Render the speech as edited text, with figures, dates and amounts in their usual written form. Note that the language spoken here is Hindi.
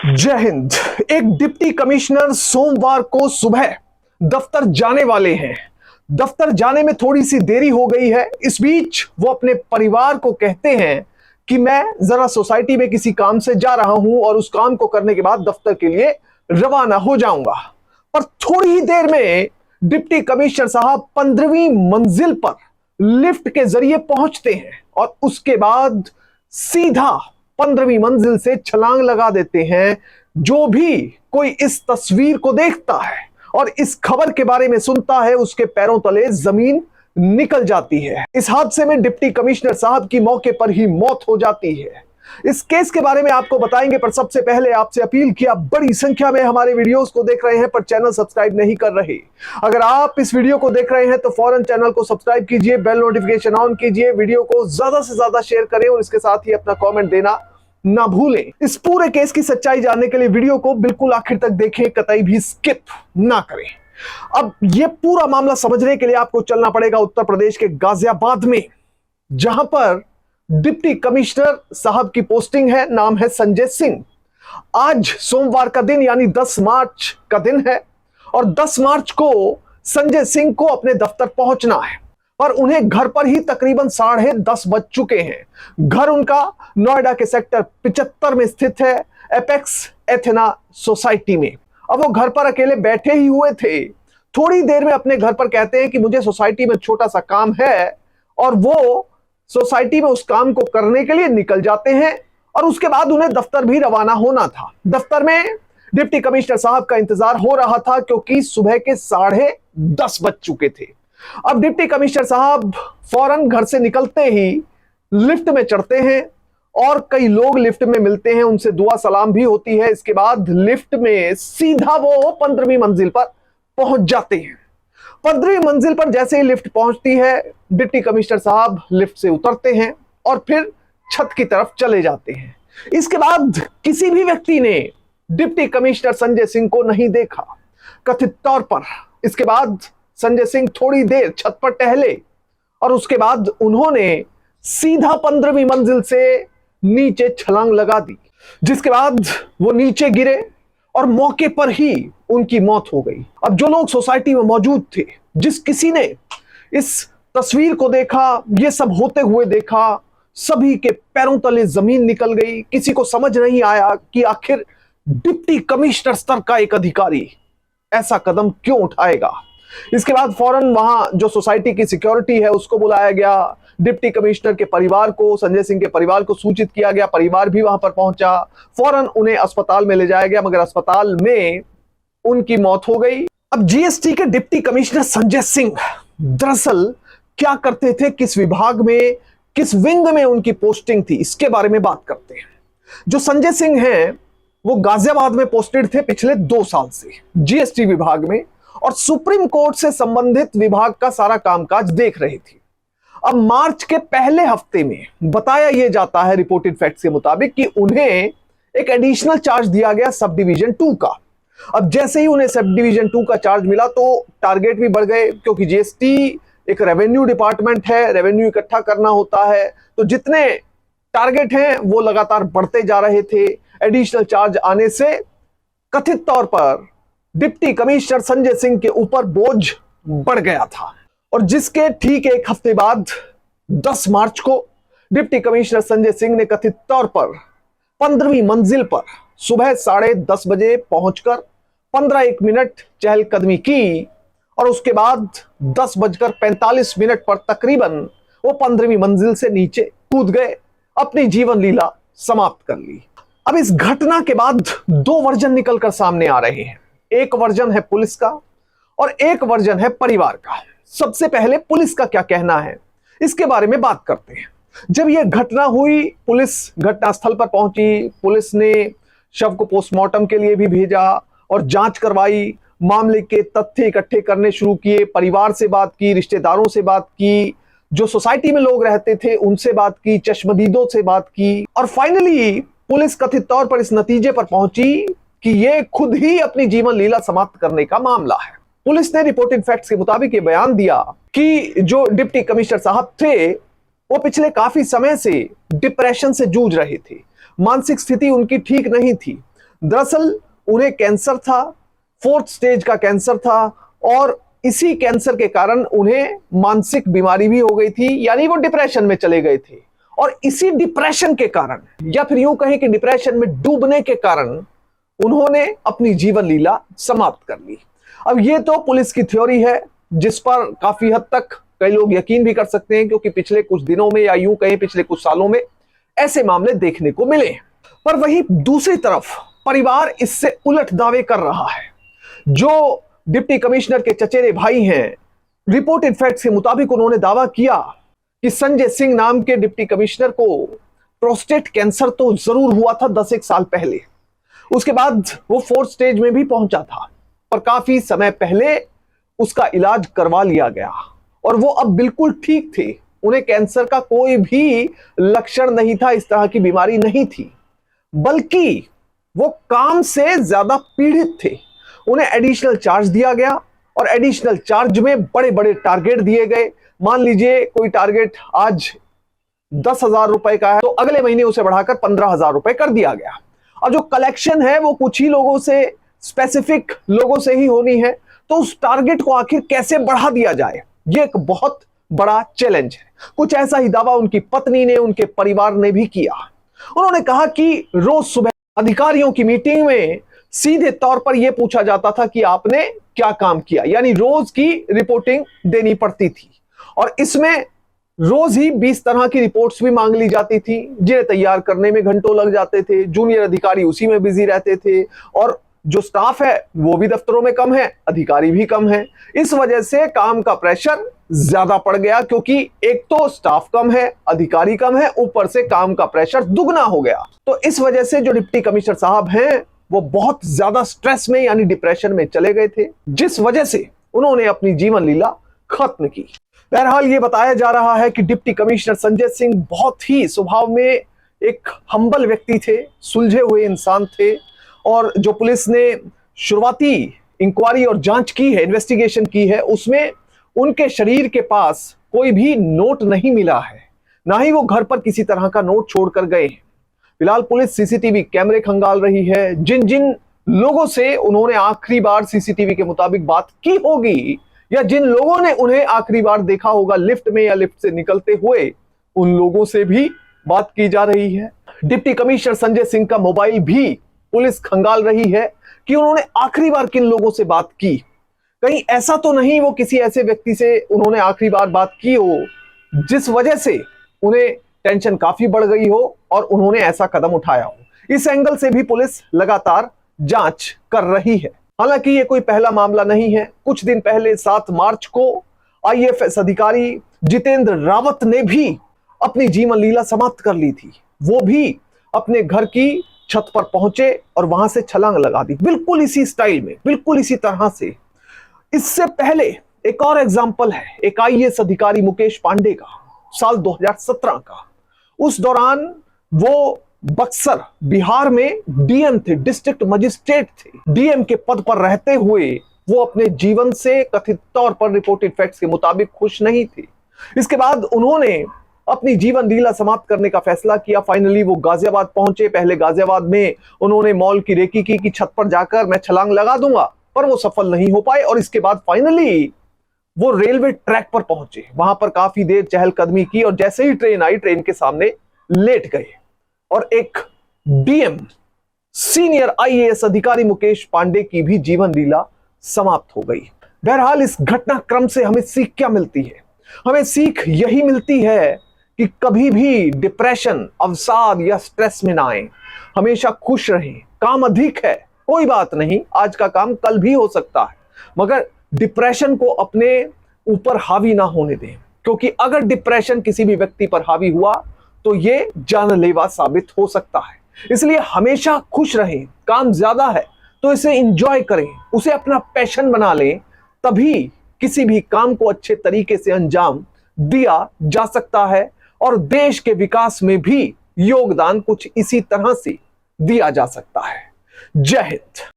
जय हिंद। एक डिप्टी कमिश्नर सोमवार को सुबह दफ्तर जाने वाले हैं। दफ्तर जाने में थोड़ी सी देरी हो गई है। इस बीच वो अपने परिवार को कहते हैं कि मैं जरा सोसाइटी में किसी काम से जा रहा हूं और उस काम को करने के बाद दफ्तर के लिए रवाना हो जाऊंगा। पर थोड़ी ही देर में डिप्टी कमिश्नर साहब 15वीं मंजिल पर लिफ्ट के जरिए पहुंचते हैं और उसके बाद सीधा 15वीं मंजिल से छलांग लगा देते हैं। जो भी कोई इस तस्वीर को देखता है और इस खबर के बारे में सुनता है, उसके पैरों तले जमीन निकल जाती है। इस हादसे में डिप्टी कमिश्नर साहब की मौके पर ही मौत हो जाती है। इस केस के बारे में आपको बताएंगे, पर सबसे पहले आपसे अपील कि आप बड़ी संख्या में हमारे वीडियोस को देख रहे हैं पर चैनल सब्सक्राइब नहीं कर रहे। अगर आप इस वीडियो को देख रहे हैं तो फौरन चैनल को सब्सक्राइब कीजिए, बेल नोटिफिकेशन ऑन कीजिए, वीडियो को ज्यादा से ज्यादा शेयर करें और इसके साथ ही अपना कमेंट देना ना भूलें। इस पूरे केस की सच्चाई जानने के लिए वीडियो को बिल्कुल आखिर तक देखें, कतई भी स्किप ना करें। अब यह पूरा मामला समझने के लिए आपको चलना पड़ेगा उत्तर प्रदेश के गाजियाबाद में, जहां पर डिप्टी कमिश्नर साहब की पोस्टिंग है। नाम है संजय सिंह। आज सोमवार का दिन यानी 10 मार्च का दिन है और 10 मार्च को संजय सिंह को अपने दफ्तर पहुंचना है, पर उन्हें घर पर ही तकरीबन 10:30 बज चुके हैं। घर उनका नोएडा के सेक्टर 75 में स्थित है, एपेक्स एथेना सोसाइटी में। अब वो घर पर अकेले बैठे ही हुए थे। थोड़ी देर में अपने घर पर कहते हैं कि मुझे सोसाइटी में छोटा सा काम है, और वो सोसाइटी में उस काम को करने के लिए निकल जाते हैं और उसके बाद उन्हें दफ्तर भी रवाना होना था। दफ्तर में डिप्टी कमिश्नर साहब का इंतजार हो रहा था क्योंकि सुबह के 10:30 बज चुके थे। अब डिप्टी कमिश्नर साहब फौरन घर से निकलते ही लिफ्ट में चढ़ते हैं और कई लोग लिफ्ट में मिलते हैं, उनसे दुआ सलाम भी होती है। इसके बाद लिफ्ट में सीधा वो 15वीं मंजिल पर पहुंच जाते हैं। 15वीं मंजिल पर जैसे ही लिफ्ट पहुंचती है, डिप्टी कमिश्नर साहब लिफ्ट से उतरते हैं और फिर छत की तरफ चले जाते हैं। इसके बाद किसी भी व्यक्ति ने डिप्टी कमिश्नर संजय सिंह को नहीं देखा, कथित तौर पर। इसके बाद संजय सिंह थोड़ी देर छत पर टहले और उसके बाद उन्होंने सीधा 15वीं मंजिल से नीचे छलांग लगा दी, जिसके बाद वो नीचे गिरे और मौके पर ही उनकी मौत हो गई। अब जो लोग सोसाइटी में मौजूद थे, जिस किसी ने इस तस्वीर को देखा, ये सब होते हुए देखा, सभी के पैरों तले जमीन निकल गई। किसी को समझ नहीं आया कि आखिर डिप्टी कमिश्नर स्तर का एक अधिकारी ऐसा कदम क्यों उठाएगा। इसके बाद फौरन वहां जो सोसाइटी की सिक्योरिटी है उसको बुलाया गया। डिप्टी कमिश्नर के परिवार को, संजय सिंह के परिवार को सूचित किया गया। परिवार भी वहां पर पहुंचा। फौरन उन्हें अस्पताल में ले जाया गया, मगर अस्पताल में उनकी मौत हो गई। अब जीएसटी के डिप्टी कमिश्नर संजय सिंह दरअसल क्या करते थे, किस विभाग में, किस विंग में उनकी पोस्टिंग थी, इसके बारे में बात करते हैं। जो संजय सिंह हैं वो गाजियाबाद में पोस्टेड थे पिछले 2 साल से जीएसटी विभाग में, और सुप्रीम कोर्ट से संबंधित विभाग का सारा कामकाज देख रही थी। अब मार्च के पहले हफ्ते में बताया यह जाता है रिपोर्टेड फैक्ट्स के मुताबिक कि उन्हें एक एडिशनल चार्ज दिया गया सब डिवीजन 2 का। अब जैसे ही उन्हें सब डिवीजन 2 का चार्ज मिला तो टारगेट भी बढ़ गए, क्योंकि जीएसटी एक रेवेन्यू डिपार्टमेंट है, रेवेन्यू इकट्ठा करना होता है, तो जितने टारगेट हैं वो लगातार बढ़ते जा रहे थे। एडिशनल चार्ज आने से कथित तौर पर डिप्टी कमिश्नर संजय सिंह के ऊपर बोझ बढ़ गया था, और जिसके ठीक एक हफ्ते बाद 10 मार्च को डिप्टी कमिश्नर संजय सिंह ने कथित तौर पर 15वीं मंजिल पर सुबह 10:30 बजे पहुंचकर 15-1 चहलकदमी की और उसके बाद 10:45 पर तकरीबन वो 15वीं मंजिल से नीचे कूद गए, अपनी जीवन लीला समाप्त कर ली। अब इस घटना के बाद 2 वर्जन निकलकर सामने आ रहे हैं। एक वर्जन है पुलिस का और एक वर्जन है परिवार का। सबसे पहले पुलिस का क्या कहना है, इसके बारे में बात करते हैं। जब यह घटना हुई, पुलिस घटनास्थल पर पहुंची। पुलिस ने शव को पोस्टमार्टम के लिए भी भेजा और जांच करवाई। मामले के तथ्य इकट्ठे करने शुरू किए। परिवार से बात की, रिश्तेदारों से बात की, जो सोसाइटी में लोग रहते थे उनसे बात की, चश्मदीदों से बात की, और फाइनली पुलिस कथित तौर पर इस नतीजे पर पहुंची कि यह खुद ही अपनी जीवन लीला समाप्त करने का मामला है। पुलिस ने रिपोर्टेड फैक्ट्स के मुताबिक ये बयान दिया कि जो डिप्टी कमिश्नर साहब थे वो पिछले काफी समय से डिप्रेशन से जूझ रहे थे। मानसिक स्थिति उनकी ठीक नहीं थी। दरअसल उन्हें कैंसर था, 4th स्टेज का कैंसर था और इसी कैंसर के कारण उन्हें मानसिक बीमारी भी हो गई थी, यानी वो डिप्रेशन में चले गए थे। और इसी डिप्रेशन के कारण, या फिर यूं कहें कि डिप्रेशन में डूबने के कारण, उन्होंने अपनी जीवन लीला समाप्त कर ली। अब ये तो पुलिस की थ्योरी है, जिस पर काफी हद तक कई लोग यकीन भी कर सकते हैं, क्योंकि पिछले कुछ दिनों में या यूं कहें पिछले कुछ सालों में ऐसे मामले देखने को मिले। पर वहीं दूसरी तरफ परिवार इससे उलट दावे कर रहा है। जो डिप्टी कमिश्नर के चचेरे भाई हैं, रिपोर्टेड फैक्ट्स के मुताबिक उन्होंने दावा किया कि संजय सिंह नाम के डिप्टी कमिश्नर को प्रोस्टेट कैंसर तो जरूर हुआ था 10-1 साल पहले। उसके बाद वो 4th स्टेज में भी पहुंचा था, पर काफी समय पहले उसका इलाज करवा लिया गया और वो अब बिल्कुल ठीक थे। उन्हें कैंसर का कोई भी लक्षण नहीं था, इस तरह की बीमारी नहीं थी, बल्कि वो काम से ज्यादा पीड़ित थे। उन्हें एडिशनल चार्ज दिया गया और एडिशनल चार्ज में बड़े बड़े टारगेट दिए गए। मान लीजिए कोई टारगेट आज 10,000 रुपए का है, तो अगले महीने उसे बढ़ाकर 15,000 रुपए कर दिया गया। और जो कलेक्शन है वो कुछ ही लोगों से, स्पेसिफिक लोगों से ही होनी है, तो उस टारगेट को आखिर कैसे बढ़ा दिया जाए, ये एक बहुत बड़ा चैलेंज है। कुछ ऐसा ही दावा उनकी पत्नी ने, उनके परिवार ने भी किया। उन्होंने कहा कि रोज सुबह अधिकारियों की मीटिंग में सीधे तौर पर यह पूछा जाता था कि आपने क्या काम किया, यानी रोज की रिपोर्टिंग देनी पड़ती थी और इसमें रोज ही 20 तरह की रिपोर्ट्स भी मांग ली जाती थी, जिन्हें तैयार करने में घंटों लग जाते थे। जूनियर अधिकारी उसी में बिजी रहते थे और जो स्टाफ है वो भी दफ्तरों में कम है, अधिकारी भी कम है। इस वजह से काम का प्रेशर ज्यादा पड़ गया, क्योंकि एक तो स्टाफ कम है, अधिकारी कम है, ऊपर से काम का प्रेशर दुगना हो गया। तो इस वजह से जो डिप्टी कमिश्नर साहब हैं वो बहुत ज्यादा स्ट्रेस में यानी डिप्रेशन में चले गए थे, जिस वजह से उन्होंने अपनी जीवन लीला खत्म की। बहरहाल ये बताया जा रहा है कि डिप्टी कमिश्नर संजय सिंह बहुत ही स्वभाव में एक हम्बल व्यक्ति थे, सुलझे हुए इंसान थे और जो पुलिस ने शुरुआती इंक्वायरी और जांच की है, इन्वेस्टिगेशन की है, उसमें उनके शरीर के पास कोई भी नोट नहीं मिला है, ना ही वो घर पर किसी तरह का नोट छोड़कर गए हैं। फिलहाल पुलिस सीसीटीवी कैमरे खंगाल रही है। जिन जिन लोगों से उन्होंने आखिरी बार सीसीटीवी के मुताबिक बात की होगी, या जिन लोगों ने उन्हें आखिरी बार देखा होगा लिफ्ट में या लिफ्ट से निकलते हुए, उन लोगों से भी बात की जा रही है। डिप्टी कमिश्नर संजय सिंह का मोबाइल भी पुलिस खंगाल रही है कि उन्होंने आखिरी बार किन लोगों से बात की। कहीं ऐसा तो नहीं वो किसी ऐसे व्यक्ति से उन्होंने आखिरी बार बात की हो जिस वजह से उन्हें टेंशन काफी बढ़ गई हो और उन्होंने ऐसा कदम उठाया हो। इस एंगल से भी पुलिस लगातार जांच कर रही है। हालांकि ये कोई पहला मामला नहीं है। कुछ दिन पहले 7 मार्च को आईएफएस अधिकारी जितेंद्र रावत ने भी अपनी जीवन लीला समाप्त कर ली थी। वो भी अपने घर की छत पर पहुंचे और वहां से छलांग लगा दी, बिल्कुल इसी स्टाइल में, बिल्कुल इसी तरह से। इससे पहले एक और एग्जाम्पल है, एक आईएएस अधिकारी मुकेश पांडे का, साल 2017 का। उस दौरान वो बक्सर बिहार में डीएम थे, डिस्ट्रिक्ट मजिस्ट्रेट थे। डीएम के पद पर रहते हुए वो अपने जीवन से कथित तौर पर रिपोर्टेड फैक्ट्स के मुताबिक खुश नहीं थे। इसके बाद उन्होंने अपनी जीवन लीला समाप्त करने का फैसला किया। फाइनली वो गाजियाबाद पहुंचे। पहले गाजियाबाद में उन्होंने मॉल की रेकी की कि छत पर जाकर मैं छलांग लगा दूंगा, पर वो सफल नहीं हो पाए। और इसके बाद फाइनली वो रेलवे ट्रैक पर पहुंचे। वहां पर काफी देर चहलकदमी की और जैसे ही ट्रेन आई, ट्रेन के सामने लेट गए और एक डीएम सीनियर आईएएस अधिकारी मुकेश पांडे की भी जीवन लीला समाप्त हो गई। बहरहाल इस घटनाक्रम से हमें सीख क्या मिलती है? हमें सीख यही मिलती है कि कभी भी डिप्रेशन, अवसाद या स्ट्रेस में ना आए। हमेशा खुश रहें। काम अधिक है, कोई बात नहीं, आज का काम कल भी हो सकता है, मगर डिप्रेशन को अपने ऊपर हावी ना होने दें, क्योंकि अगर डिप्रेशन किसी भी व्यक्ति पर हावी हुआ तो ये जानलेवा साबित हो सकता है। इसलिए हमेशा खुश रहें। काम ज्यादा है तो इसे एंजॉय करें, उसे अपना पैशन बना लें, तभी किसी भी काम को अच्छे तरीके से अंजाम दिया जा सकता है और देश के विकास में भी योगदान कुछ इसी तरह से दिया जा सकता है। जय हिंद।